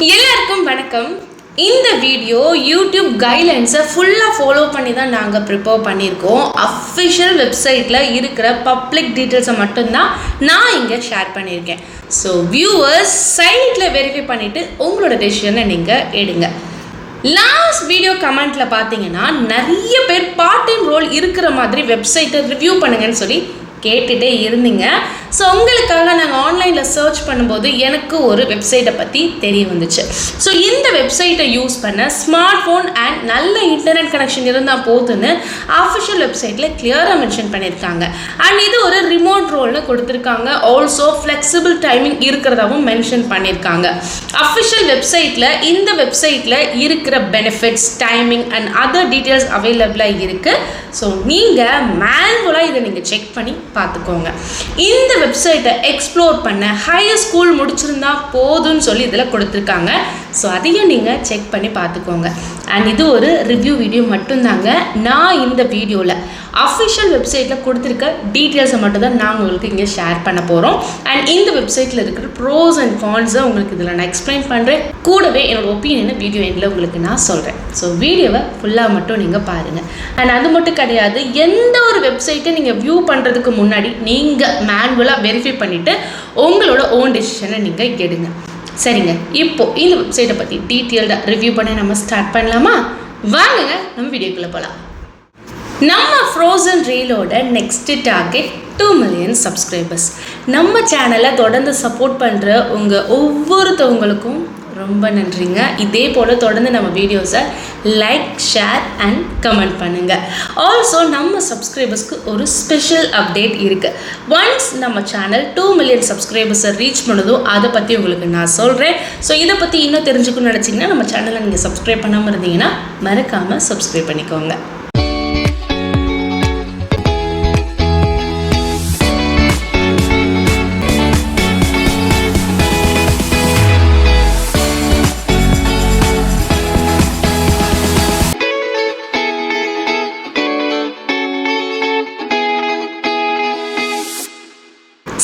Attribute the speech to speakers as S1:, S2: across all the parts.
S1: எல்லாருக்கும் வணக்கம். இந்த வீடியோ யூடியூப் கைட்லைன்ஸை ஃபுல்லாக ஃபாலோ பண்ணி தான் நாங்கள் ப்ரிப்பேர் பண்ணியிருக்கோம். அஃபிஷியல் வெப்சைட்டில் இருக்கிற பப்ளிக் டீட்டெயில்ஸை மட்டும்தான் நான் இங்கே ஷேர் பண்ணியிருக்கேன். ஸோ வியூவர்ஸ் சைட்டில் வெரிஃபை பண்ணிவிட்டு உங்களோட டெசிஷனை நீங்கள் எடுங்க. லாஸ்ட் வீடியோ கமெண்ட்டில் பார்த்தீங்கன்னா நிறைய பேர் பார்ட் டைம் ரோல் இருக்கிற மாதிரி வெப்சைட்டை ரிவ்யூ பண்ணுங்கன்னு சொல்லி கேட்டுகிட்டே இருந்தீங்க. ஸோ உங்களுக்காக நாங்கள் ஆன்லைனில் சர்ச் பண்ணும்போது எனக்கு ஒரு வெப்சைட்டை பற்றி தெரிய வந்துச்சு. ஸோ இந்த வெப்சைட்டை யூஸ் பண்ண ஸ்மார்ட் ஃபோன் அண்ட் நல்ல இன்டர்நெட் கனெக்ஷன் இருந்தால் போதுன்னு அஃபிஷியல் வெப்சைட்டில் கிளியராக மென்ஷன் பண்ணியிருக்காங்க. அண்ட் இது ஒரு ரிமோட் ரோல்னு கொடுத்துருக்காங்க. ஆல்சோ ஃப்ளெக்சிபிள் டைமிங் இருக்கிறதாவும் மென்ஷன் பண்ணியிருக்காங்க. அஃபிஷியல் வெப்சைட்டில் இந்த வெப்சைட்டில் இருக்கிற benefits, timing and other details அவைலபிளாக இருக்குது. ஸோ நீங்கள் மேனுவலாக இதை நீங்கள் செக் பண்ணி பார்த்துக்கோங்க. இந்த வெப்சைட்டை எக்ஸ்ப்ளோர் பண்ண ஹையர் ஸ்கூல் முடிச்சிருந்தா போதும்னு சொல்லி இதில் கொடுத்துருக்காங்க. ஸோ அதையும் நீங்கள் செக் பண்ணி பார்த்துக்கோங்க. அண்ட் இது ஒரு ரிவ்யூ வீடியோ மட்டும்தாங்க. நான் இந்த வீடியோவில் அஃபிஷியல் வெப்சைட்டில் கொடுத்துருக்க டீட்டெயில்ஸை மட்டும் தான் நான் உங்களுக்கு இங்கே ஷேர் பண்ண போகிறோம். அண்ட் இந்த வெப்சைட்டில் இருக்கிற ப்ரோஸ் அண்ட் கான்ஸை உங்களுக்கு இதில் நான் எக்ஸ்பிளைன் பண்ணுறேன். கூடவே என்னோடய ஒப்பீனியனை வீடியோ எண்டில் உங்களுக்கு நான் சொல்கிறேன். ஸோ வீடியோவை ஃபுல்லாக மட்டும் நீங்கள் பாருங்கள். அண்ட் அது மட்டும் கிடையாது, எந்த ஒரு வெப்சைட்டை நீங்கள் வியூ பண்ணுறதுக்கு முன்னாடி நீங்கள் மேனுவலாக வெரிஃபை பண்ணிவிட்டு உங்களோட ஓன் டெசிஷனை நீங்கள் எடுங்க. சரிங்க, இப்போது இந்த வெப்சைட்டை பற்றி டீட்டெயில்டாக ரிவ்யூ பண்ண நம்ம ஸ்டார்ட் பண்ணலாமா? வாங்குங்க, நம்ம வீடியோக்குள்ளே போகலாம். நம்ம frozen ரீலோட next target 2 million subscribers. நம்ம சேனலை தொடர்ந்து சப்போர்ட் பண்ணுற உங்கள் ஒவ்வொருத்தவங்களுக்கும் ரொம்ப நன்றிங்க. இதே போல் தொடர்ந்து நம்ம வீடியோஸை லைக், ஷேர் அண்ட் கமெண்ட் பண்ணுங்கள். ஆல்சோ நம்ம சப்ஸ்கிரைபர்ஸ்க்கு ஒரு ஸ்பெஷல் அப்டேட் இருக்குது. ஒன்ஸ் நம்ம சேனல் 2 மில்லியன் சப்ஸ்கிரைபர்ஸை ரீச் பண்ணதும் அதை பற்றி உங்களுக்கு நான் சொல்கிறேன். ஸோ இதை பற்றி இன்னும் தெரிஞ்சுக்கணும்னு நினச்சிங்கன்னா நம்ம சேனலை நீங்கள் சப்ஸ்கிரைப் பண்ணாமல் இருந்தீங்கன்னா மறக்காமல் சப்ஸ்கிரைப் பண்ணிக்கோங்க.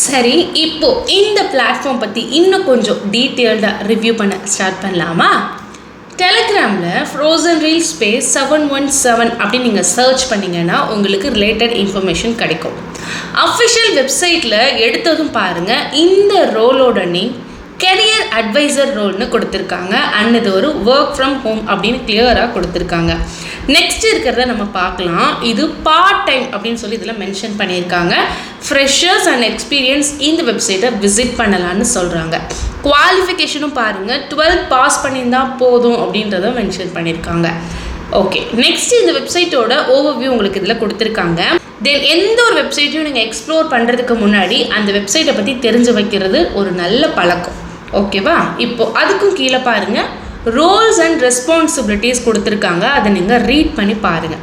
S1: சரி, இப்போது இந்த பிளாட்ஃபார்ம் பற்றி இன்னும் கொஞ்சம் டீட்டெயில்டாக ரிவ்யூ பண்ண ஸ்டார்ட் பண்ணலாமா? டெலிகிராமில் ஃப்ரோசன் ரீல் ஸ்பேஸ் 717 அப்படின்னு நீங்கள் சர்ச் பண்ணிங்கன்னா உங்களுக்கு ரிலேட்டட் இன்ஃபர்மேஷன் கிடைக்கும். அஃபிஷியல் வெப்சைட்டில் எடுத்ததும் பாருங்கள், இந்த ரோலோட நேம் கெரியர் அட்வைசர் ரோல்னு கொடுத்துருக்காங்க. அண்ட் இது ஒரு ஒர்க் ஃப்ரம் ஹோம் அப்படின்னு கிளியராக கொடுத்துருக்காங்க. நெக்ஸ்ட் இருக்கிறத நம்ம பார்க்கலாம். இது பார்ட் டைம் அப்படின்னு சொல்லி இதில் மென்ஷன் பண்ணியிருக்காங்க. ஃப்ரெஷர்ஸ் அண்ட் எக்ஸ்பீரியன்ஸ் இந்த வெப்சைட்டை விசிட் பண்ணலான்னு சொல்கிறாங்க. குவாலிஃபிகேஷனும் பாருங்கள், 12 பாஸ் பண்ணியிருந்தால் போதும் அப்படின்றத மென்ஷன் பண்ணியிருக்காங்க. ஓகே, நெக்ஸ்ட் இந்த வெப்சைட்டோட ஓவர்வியூ உங்களுக்கு இதில் கொடுத்துருக்காங்க. தென் எந்த ஒரு வெப்சைட்டையும் நீங்கள் எக்ஸ்ப்ளோர் பண்ணுறதுக்கு முன்னாடி அந்த வெப்சைட்டை பற்றி தெரிஞ்சு வைக்கிறது ஒரு நல்ல பழக்கம். ஓகேவா? இப்போது அதுக்கும் கீழே பாருங்கள், ரோல்ஸ் அண்ட் ரெஸ்பான்சிபிலிட்டிஸ் கொடுத்துருக்காங்க. அதை நீங்கள் ரீட் பண்ணி பாருங்கள்.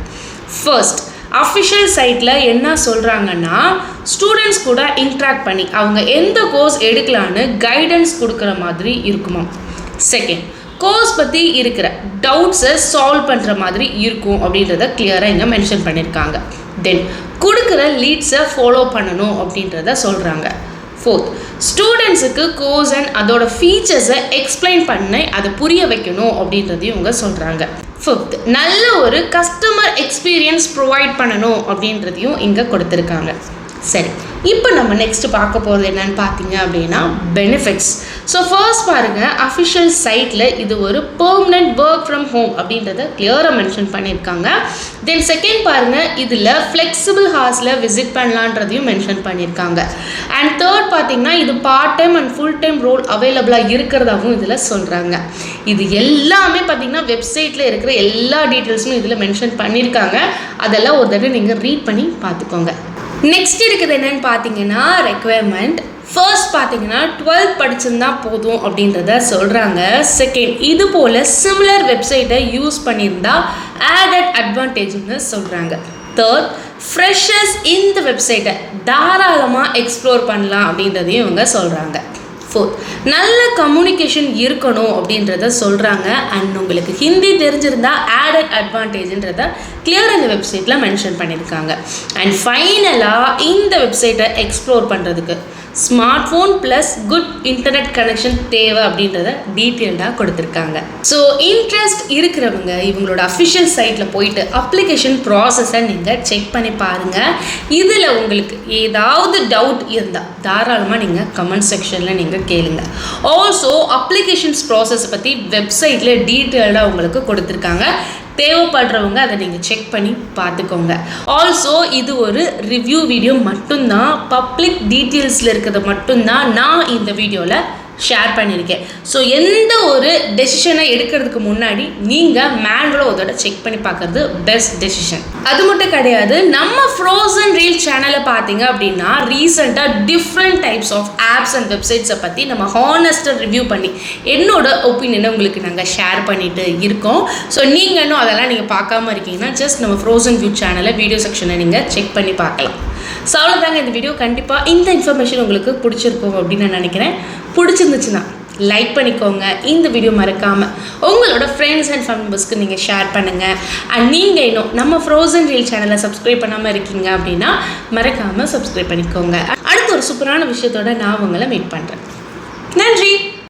S1: ஃபர்ஸ்ட், அஃபிஷியல் சைட்டில் என்ன சொல்கிறாங்கன்னா, ஸ்டூடெண்ட்ஸ் கூட இன்ட்ராக்ட் பண்ணி அவங்க எந்த கோர்ஸ் எடுக்கலான்னு கைடன்ஸ் கொடுக்குற மாதிரி இருக்குமா. செகண்ட், கோர்ஸ் பற்றி இருக்கிற டவுட்ஸை சால்வ் பண்ணுற மாதிரி இருக்கும் அப்படின்றத கிளியராக இங்கே மென்ஷன் பண்ணியிருக்காங்க. தென் கொடுக்குற லீட்ஸை ஃபாலோ பண்ணணும் அப்படின்றத சொல்கிறாங்க. ஃபோர்த், ஸ்டூடெண்ட்ஸுக்கு கோர்ஸ் அண்ட் அதோட ஃபீச்சர்ஸை எக்ஸ்பிளைன் பண்ணி அதை புரிய வைக்கணும் அப்படின்றதையும் இவங்க சொல்கிறாங்க. ஃபிஃப்த், நல்ல ஒரு கஸ்டமர் எக்ஸ்பீரியன்ஸ் ப்ரொவைட் பண்ணணும் அப்படின்றதையும் இங்கே கொடுத்துருக்காங்க. சரி, இப்போ நம்ம நெக்ஸ்ட் பார்க்க போகிறது என்னன்னு பார்த்தீங்க அப்படின்னா பெனிஃபிட்ஸ். ஸோ ஃபர்ஸ்ட் பாருங்கள், அஃபிஷியல் சைட்டில் இது ஒரு பெர்மனன்ட் ஒர்க் ஃப்ரம் ஹோம் அப்படின்றத கிளியராக மென்ஷன் பண்ணியிருக்காங்க. தென் செகண்ட் பாருங்கள், இதில் ஃப்ளெக்சிபிள் ஹார்ஸில் விசிட் பண்ணலான்றதையும் மென்ஷன் பண்ணியிருக்காங்க. அண்ட் தேர்ட் பார்த்தீங்கன்னா, இது part time and full time role அவைலபிளாக இருக்கிறதாகவும் இதில் சொல்கிறாங்க. இது எல்லாமே பார்த்தீங்கன்னா வெப்சைட்டில் இருக்கிற எல்லா டீட்டெயில்ஸுமே இதில் மென்ஷன் பண்ணியிருக்காங்க. அதெல்லாம் ஒரு தடவை நீங்கள் ரீட் பண்ணி பார்த்துக்கோங்க. நெக்ஸ்ட் இருக்குது என்னென்னு பார்த்தீங்கன்னா ரெக்குவயர்மெண்ட். ஃபர்ஸ்ட் பார்த்தீங்கன்னா 12 படிச்சிருந்தா போதும் அப்படின்றத சொல்கிறாங்க. செகண்ட், இது போல் சிமிலர் வெப்சைட்டை யூஸ் பண்ணியிருந்தா ஆடட் அட்வான்டேஜ்னு சொல்கிறாங்க. தேர்ட், ஃப்ரெஷர்ஸ் இந்த வெப்சைட்டை தாராளமாக எக்ஸ்ப்ளோர் பண்ணலாம் அப்படின்றதையும் இவங்க சொல்கிறாங்க. ஃபோர்த், நல்ல கம்யூனிகேஷன் இருக்கணும் அப்படின்றத சொல்கிறாங்க. அண்ட் உங்களுக்கு ஹிந்தி தெரிஞ்சிருந்தால் ஆடட் அட்வான்டேஜ்ன்றத கிளியராக இந்த வெப்சைட்டில் மென்ஷன் பண்ணியிருக்காங்க. அண்ட் ஃபைனலாக இந்த வெப்சைட்டை எக்ஸ்ப்ளோர் பண்ணுறதுக்கு smart phone plus good internet connection தேவை அப்படின்றத டீட்டெயில்டாக கொடுத்துருக்காங்க. ஸோ இன்ட்ரெஸ்ட் இருக்கிறவங்க இவங்களோட அஃபிஷியல் சைட்டில் போயிட்டு அப்ளிகேஷன் ப்ராசஸை நீங்கள் செக் பண்ணி பாருங்கள். இதில் உங்களுக்கு ஏதாவது டவுட் இருந்தால் தாராளமாக நீங்கள் கமெண்ட் செக்ஷனில் நீங்கள் கேளுங்க. ஆல்சோ அப்ளிகேஷன்ஸ் ப்ராசஸை பற்றி வெப்சைட்டில் டீட்டெயில்டாக உங்களுக்கு கொடுத்துருக்காங்க. தேவைப்படுறவங்க அதை நீங்கள் செக் பண்ணி பார்த்துக்கோங்க. ஆல்சோ இது ஒரு ரிவ்யூ வீடியோ மட்டும்தான், பப்ளிக் டீட்டெயில்ஸில் இருக்கிறத மட்டும்தான் நான் இந்த வீடியோவில் ஷேர் பண்ணியிருக்கேன். ஸோ எந்த ஒரு டெசிஷனை எடுக்கிறதுக்கு முன்னாடி நீங்கள் மேனுவலாக ஒரு தடவை செக் பண்ணி பார்க்குறது பெஸ்ட் டெசிஷன். அது மட்டும் கிடையாது, நம்ம ஃப்ரோசன் ரீல் சேனலை பார்த்தீங்க அப்படின்னா ரீசெண்டாக different types of apps and வெப்சைட்ஸை பற்றி நம்ம ஹானஸ்ட்டாக ரிவ்யூ பண்ணி என்னோட ஒப்பீனியனை உங்களுக்கு நாங்கள் ஷேர் பண்ணிட்டு இருக்கோம். ஸோ நீங்கள் இன்னும் அதெல்லாம் நீங்கள் பார்க்காம இருக்கீங்கன்னா ஜஸ்ட் நம்ம ஃப்ரோசன் வியூ சேனலை வீடியோ செக்ஷனை நீங்கள் செக் பண்ணி பார்க்கலாம். ஸோ அவ்வளோதாங்க இந்த வீடியோ. கண்டிப்பாக இந்த இன்ஃபர்மேஷன் உங்களுக்கு பிடிச்சிருக்கும் அப்படின்னு நான் நினைக்கிறேன். பிடிச்சிருந்துச்சுன்னா லைக் பண்ணிக்கோங்க. இந்த வீடியோ மறக்காமல் உங்களோட ஃப்ரெண்ட்ஸ் அண்ட் ஃபேமிலி மெம்பர்ஸ்க்கு நீங்கள் ஷேர் பண்ணுங்கள். அண்ட் நீங்கள் இன்னும் நம்ம ஃப்ரோசன் ரீல் சேனலை சப்ஸ்கிரைப் பண்ணாமல் இருக்கீங்க அப்படின்னா மறக்காமல் சப்ஸ்கிரைப் பண்ணிக்கோங்க. அடுத்த ஒரு சூப்பரான விஷயத்தோட நான் உங்களை மீட் பண்ணுறேன். நன்றி.